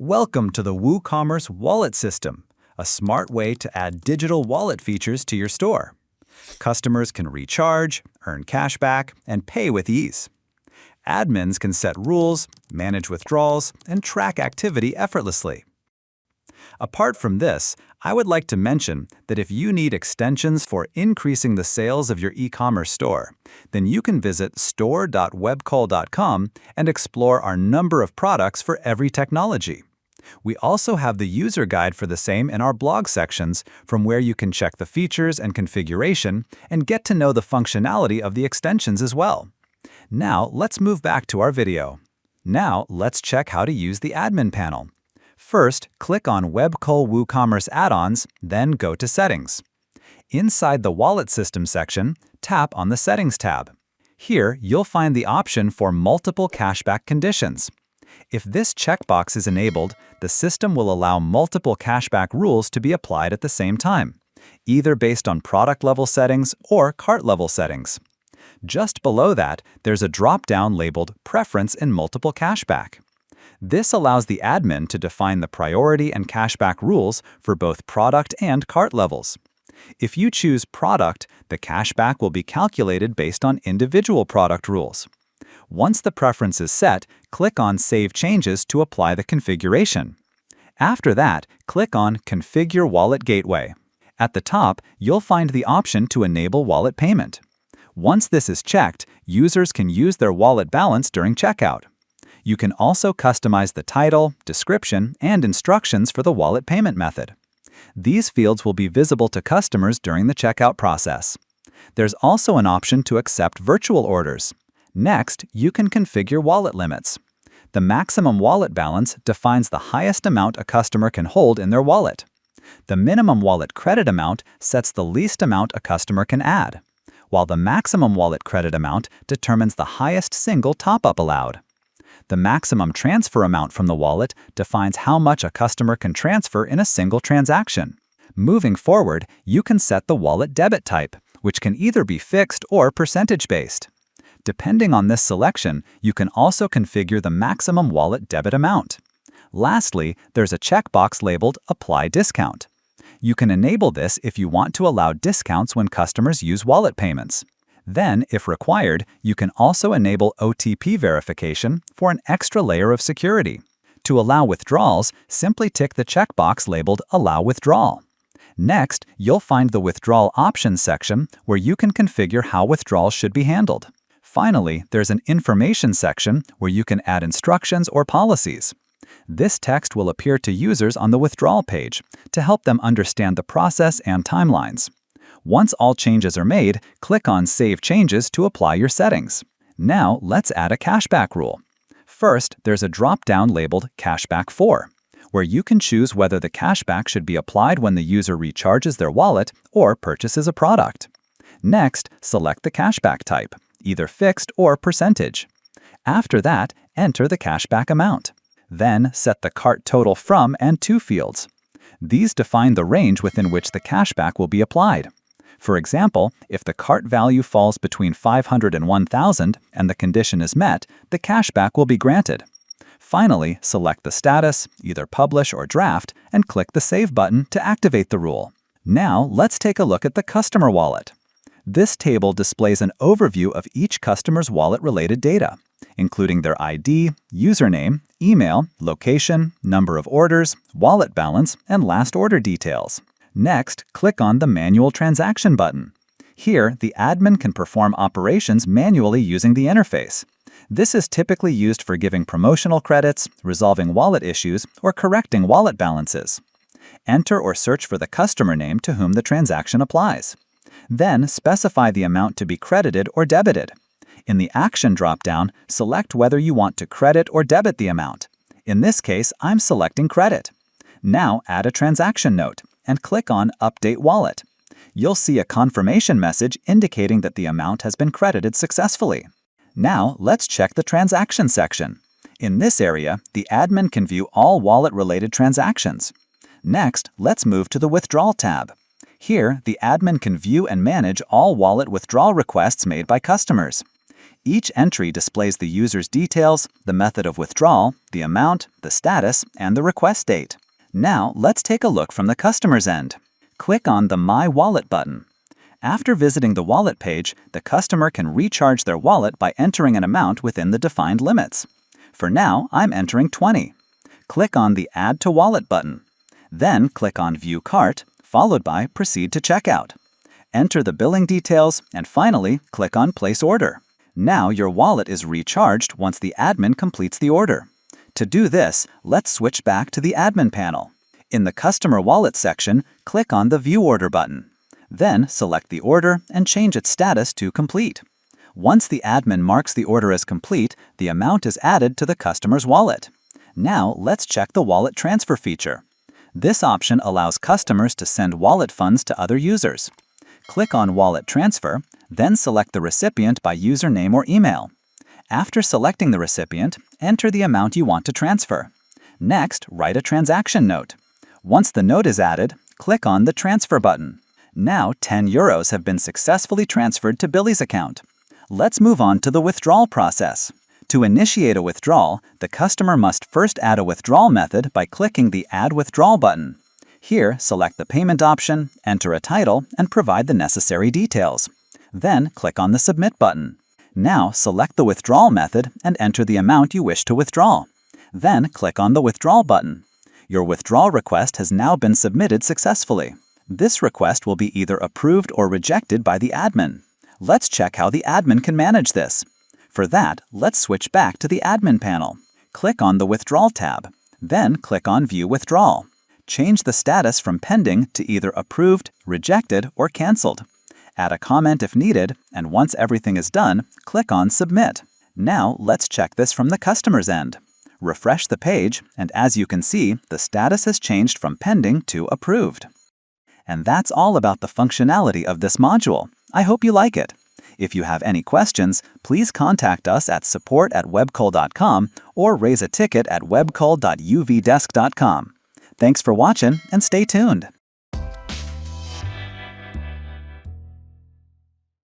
Welcome to the WooCommerce Wallet System, a smart way to add digital wallet features to your store. Customers can recharge, earn cashback, and pay with ease. Admins can set rules, manage withdrawals, and track activity effortlessly. Apart from this, I would like to mention that if you need extensions for increasing the sales of your e-commerce store, then you can visit store.webkul.com and explore our number of products for every technology. We also have the user guide for the same in our blog sections, from where you can check the features and configuration and get to know the functionality of the extensions as well. Now, let's move back to our video. Now, let's check how to use the admin panel. First, click on Webkul WooCommerce Add-ons, then go to Settings. Inside the Wallet System section, tap on the Settings tab. Here, you'll find the option for multiple cashback conditions. If this checkbox is enabled, the system will allow multiple cashback rules to be applied at the same time, either based on product-level settings or cart-level settings. Just below that, there's a drop-down labeled Preference in Multiple Cashback. This allows the admin to define the priority and cashback rules for both product and cart levels. If you choose Product, the cashback will be calculated based on individual product rules. Once the preference is set, click on Save Changes to apply the configuration. After that, click on Configure Wallet Gateway. At the top, you'll find the option to enable wallet payment. Once this is checked, users can use their wallet balance during checkout. You can also customize the title, description, and instructions for the wallet payment method. These fields will be visible to customers during the checkout process. There's also an option to accept virtual orders. Next, you can configure wallet limits. The maximum wallet balance defines the highest amount a customer can hold in their wallet. The minimum wallet credit amount sets the least amount a customer can add, while the maximum wallet credit amount determines the highest single top-up allowed. The maximum transfer amount from the wallet defines how much a customer can transfer in a single transaction. Moving forward, you can set the wallet debit type, which can either be fixed or percentage-based. Depending on this selection, you can also configure the maximum wallet debit amount. Lastly, there's a checkbox labeled Apply Discount. You can enable this if you want to allow discounts when customers use wallet payments. Then, if required, you can also enable OTP verification for an extra layer of security. To allow withdrawals, simply tick the checkbox labeled Allow Withdrawal. Next, you'll find the Withdrawal Options section where you can configure how withdrawals should be handled. Finally, there's an Information section where you can add instructions or policies. This text will appear to users on the withdrawal page to help them understand the process and timelines. Once all changes are made, click on Save Changes to apply your settings. Now, let's add a cashback rule. First, there's a drop-down labeled Cashback For, where you can choose whether the cashback should be applied when the user recharges their wallet or purchases a product. Next, select the cashback type, either fixed or percentage. After that, enter the cashback amount. Then, set the cart total from and to fields. These define the range within which the cashback will be applied. For example, if the cart value falls between $500 and $1,000 and the condition is met, the cashback will be granted. Finally, select the status, either Publish or Draft, and click the Save button to activate the rule. Now, let's take a look at the customer wallet. This table displays an overview of each customer's wallet-related data, including their ID, username, email, location, number of orders, wallet balance, and last order details. Next, click on the Manual Transaction button. Here, the admin can perform operations manually using the interface. This is typically used for giving promotional credits, resolving wallet issues, or correcting wallet balances. Enter or search for the customer name to whom the transaction applies. Then, specify the amount to be credited or debited. In the Action dropdown, select whether you want to credit or debit the amount. In this case, I'm selecting Credit. Now, add a transaction note and click on Update Wallet. You'll see a confirmation message indicating that the amount has been credited successfully. Now, let's check the Transaction section. In this area, the admin can view all wallet-related transactions. Next, let's move to the Withdrawal tab. Here, the admin can view and manage all wallet withdrawal requests made by customers. Each entry displays the user's details, the method of withdrawal, the amount, the status, and the request date. Now, let's take a look from the customer's end. Click on the My Wallet button. After visiting the wallet page, the customer can recharge their wallet by entering an amount within the defined limits. For now, I'm entering 20. Click on the Add to Wallet button. Then click on View Cart, followed by Proceed to Checkout. Enter the billing details, and finally, click on Place Order. Now your wallet is recharged once the admin completes the order. To do this, let's switch back to the admin panel. In the Customer Wallet section, click on the View Order button. Then select the order and change its status to Complete. Once the admin marks the order as complete, the amount is added to the customer's wallet. Now let's check the Wallet Transfer feature. This option allows customers to send wallet funds to other users. Click on Wallet Transfer, then select the recipient by username or email. After selecting the recipient, enter the amount you want to transfer. Next, write a transaction note. Once the note is added, click on the Transfer button. Now 10 euros have been successfully transferred to Billy's account. Let's move on to the withdrawal process. To initiate a withdrawal, the customer must first add a withdrawal method by clicking the Add Withdrawal button. Here, select the payment option, enter a title, and provide the necessary details. Then, click on the Submit button. Now, select the withdrawal method and enter the amount you wish to withdraw. Then, click on the Withdrawal button. Your withdrawal request has now been submitted successfully. This request will be either approved or rejected by the admin. Let's check how the admin can manage this. For that, let's switch back to the Admin panel. Click on the Withdrawal tab. Then click on View Withdrawal. Change the status from pending to either approved, rejected, or canceled. Add a comment if needed, and once everything is done, click on Submit. Now let's check this from the customer's end. Refresh the page, and as you can see, the status has changed from pending to approved. And that's all about the functionality of this module. I hope you like it. If you have any questions, please contact us at support@webkul.com or raise a ticket at webkul.uvdesk.com. Thanks for watching and stay tuned.